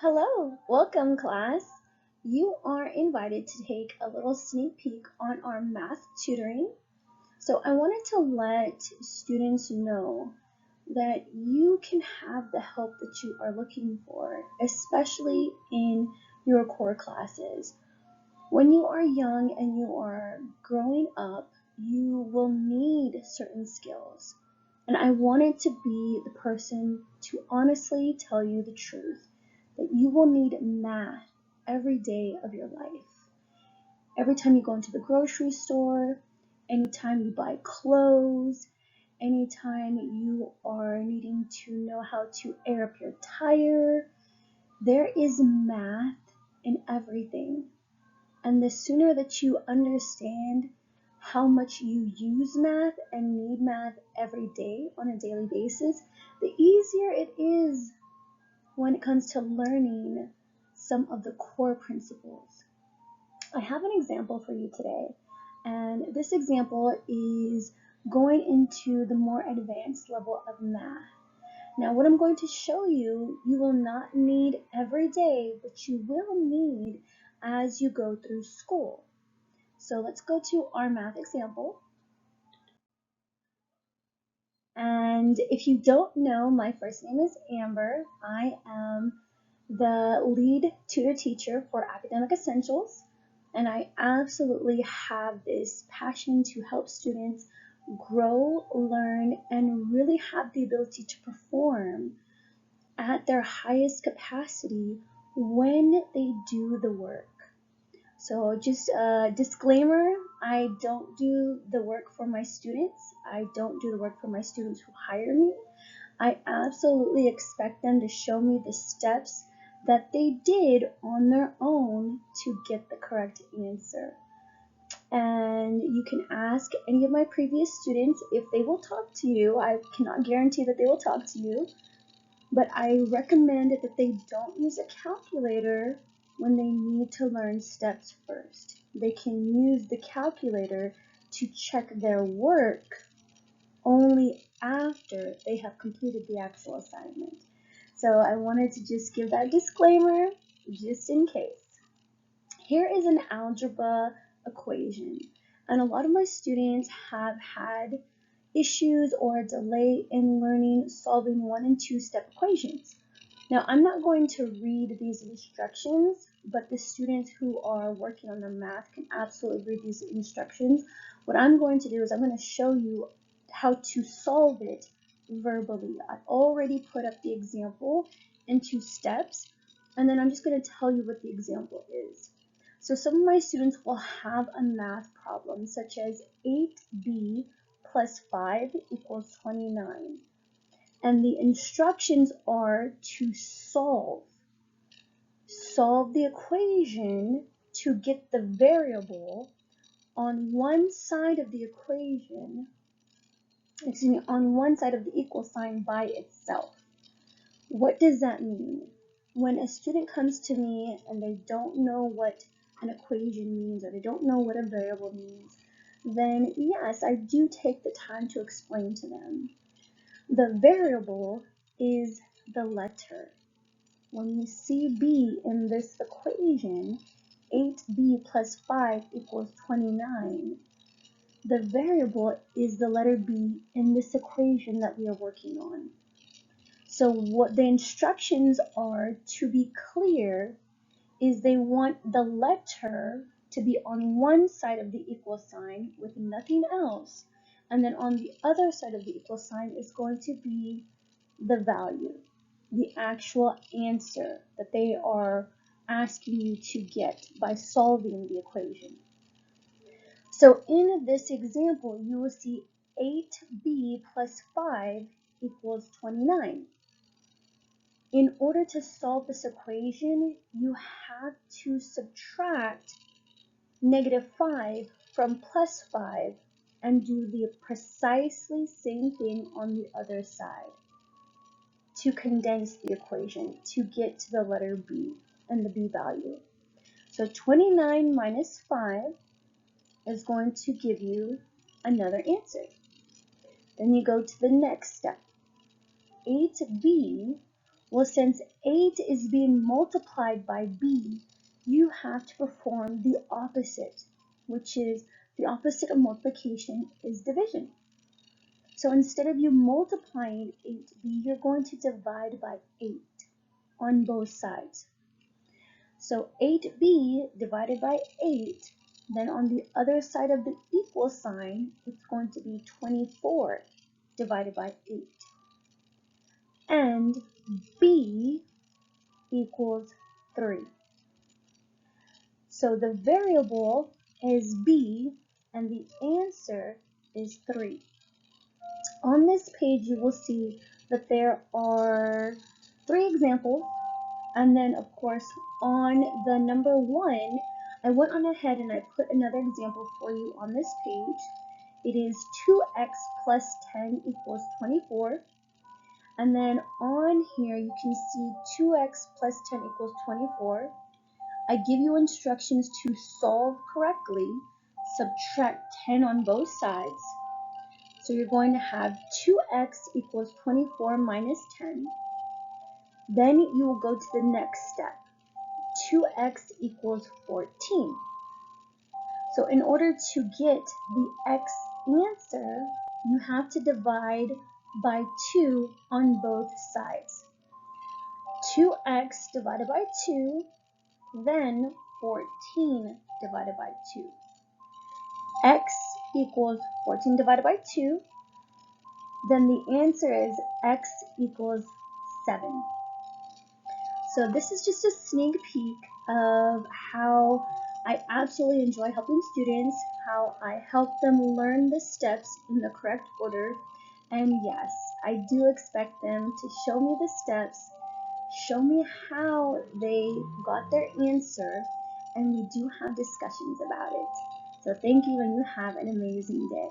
Hello, welcome class. You are invited to take a little sneak peek on our math tutoring. So I wanted to let students know that you can have the help that you are looking for, especially in your core classes. When you are young and you are growing up, you will need certain skills. And I wanted to be the person to honestly tell you the truth that you will need math every day of your life. Every time you go into the grocery store, anytime you buy clothes, anytime you are needing to know how to air up your tire, there is math in everything. And the sooner that you understand how much you use math and need math every day on a daily basis, the easier it is when it comes to learning some of the core principles. I have an example for you today, and this example is going into the more advanced level of math. Now, what I'm going to show you, you will not need every day, but you will need as you go through school. So let's go to our math example. And if you don't know, my first name is Amber. I am the lead tutor teacher for Academic Essentials, and I absolutely have this passion to help students grow, learn, and really have the ability to perform at their highest capacity when they do the work. So just a disclaimer, I don't do the work for my students. I don't do the work for my students who hire me. I absolutely expect them to show me the steps that they did on their own to get the correct answer. And you can ask any of my previous students if they will talk to you. I cannot guarantee that they will talk to you, but I recommend that they don't use a calculator when they need to learn steps first. They can use the calculator to check their work only after they have completed the actual assignment. So I wanted to just give that disclaimer just in case. Here is an algebra equation, and a lot of my students have had issues or a delay in learning solving 1 and 2 step equations. Now, I'm not going to read these instructions, but the students who are working on their math can absolutely read these instructions. What I'm going to do is I'm going to show you how to solve it verbally. I already put up the example in 2 steps, and then I'm just going to tell you what the example is. So some of my students will have a math problem such as 8b plus 5 equals 29. And the instructions are to solve the equation to get the variable on one side of the equation, on one side of the equal sign by itself. What does that mean? When a student comes to me and they don't know what an equation means or they don't know what a variable means, then yes, I do take the time to explain to them. The variable is the letter. When you see b in this equation, 8b plus 5 equals 29, the variable is the letter b in this equation that we are working on. So what the instructions are, to be clear, is they want the letter to be on one side of the equal sign with nothing else, and then on the other side of the equal sign is going to be the value, the actual answer that they are asking you to get by solving the equation. So in this example, you will see 8b plus 5 equals 29. In order to solve this equation, you have to subtract -5 from +5 and do the precisely same thing on the other side to condense the equation to get to the letter b and the b value. So 29 minus 5 is going to give you another answer. Then you go to the next step. 8b Well, since 8 is being multiplied by b, you have to perform the opposite, which is the opposite of multiplication is division. So instead of you multiplying 8b, you're going to divide by 8 on both sides. So 8b divided by 8, then on the other side of the equal sign, it's going to be 24 divided by 8. And b equals 3. So the variable is b, and the answer is 3. On this page, you will see that there are 3 examples, and then of course on the number 1, I went on ahead and I put another example for you on this page. It is 2x plus 10 equals 24. And then on here you can see 2x plus 10 equals 24. I give you instructions to solve correctly. Subtract 10 on both sides. So you're going to have 2x equals 24 minus 10. Then you will go to the next step. 2x equals 14. So in order to get the x answer, you have to divide by 2 on both sides. 2x divided by 2, then 14 divided by 2. X equals 14 divided by 2, then the answer is x equals 7. So this is just a sneak peek of how I absolutely enjoy helping students, how I help them learn the steps in the correct order. And yes, I do expect them to show me the steps, show me how they got their answer, and we do have discussions about it. So thank you, and you have an amazing day.